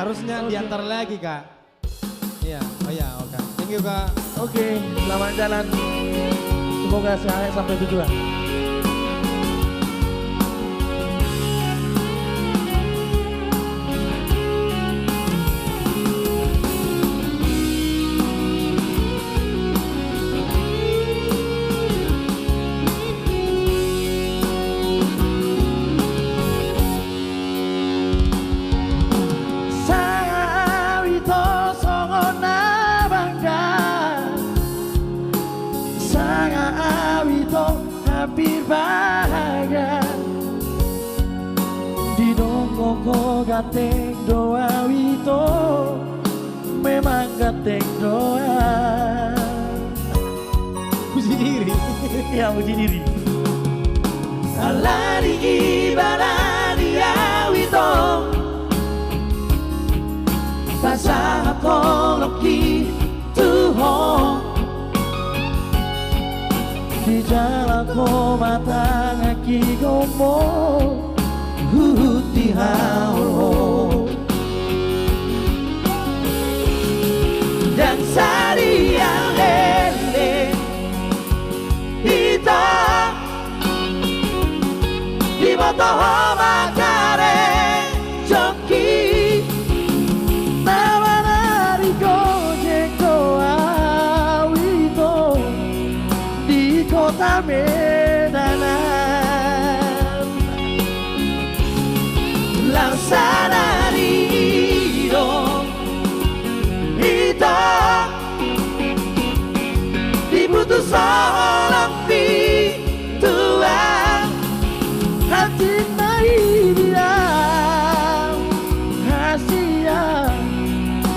Harusnya diantar lagi kak. Iya, oh ya, oke. Thank you kak. Oke, selamat jalan. Semoga sampai tujuan. Bahagia di dongko gateng doa wito memang gateng doa Puji diri. ya puji diri Alari ibarani awito Pasah koloki tuhong di jalan ko matang aki gomo Huti hao Dan sari yang lele Ita Di moto makare Joki nawanari gojek doa wito di kota Medanan Laksana rio Ita Diputus seorang Tuhan hati nai dia hasia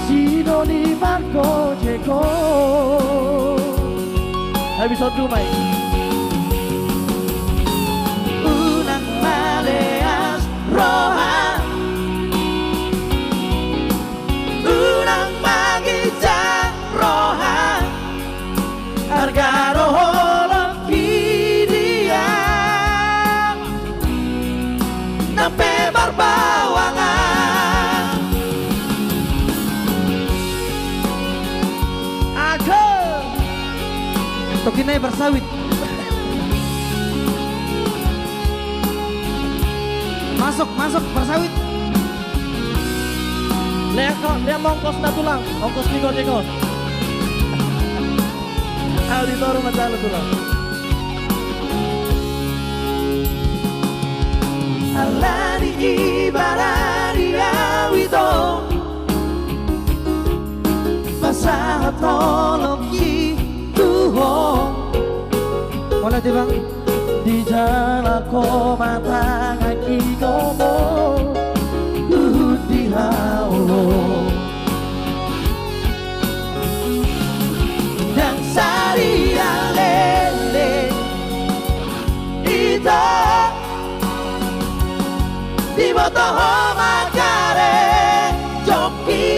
Sidoni Marco Jeko episode 2 Mai Unang maleas rohan Unang magijang rohan Harga roholong kidiang Nampe barbawangan Aga Tokinay bersawit. Masuk bersawit. Lihat mau ongkos na tulang ongkos ni Jeko auditor masalah tulang Alani ibarani awito Pasah tolong tuhong Boleh di bang? di jalan ko matang aki gomo di haulo Dan sari yang lele Ita Di moto makare Joki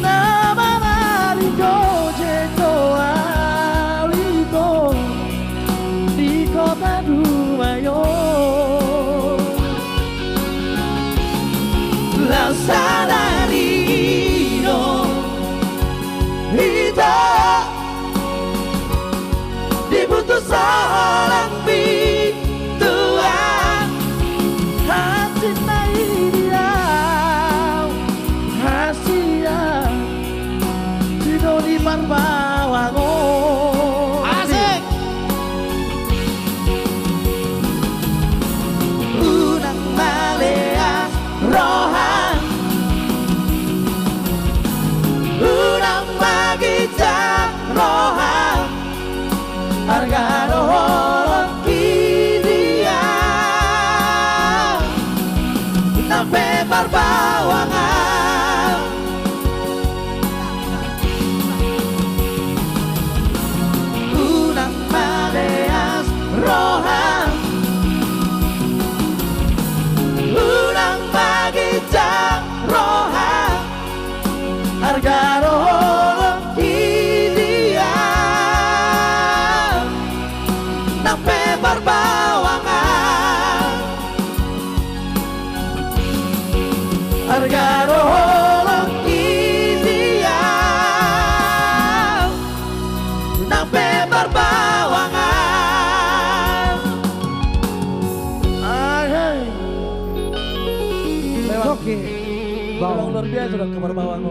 nawanari gojek doa wito di kota Dumayo Laksana rio Ita Diputus seorang Tuhan hati nai dia hasia Sidoni Marbawango Asik. Unang maleas rohan Unang magijang rohan Harga rohan Oke. Memang luar biasa udah kabar bawang.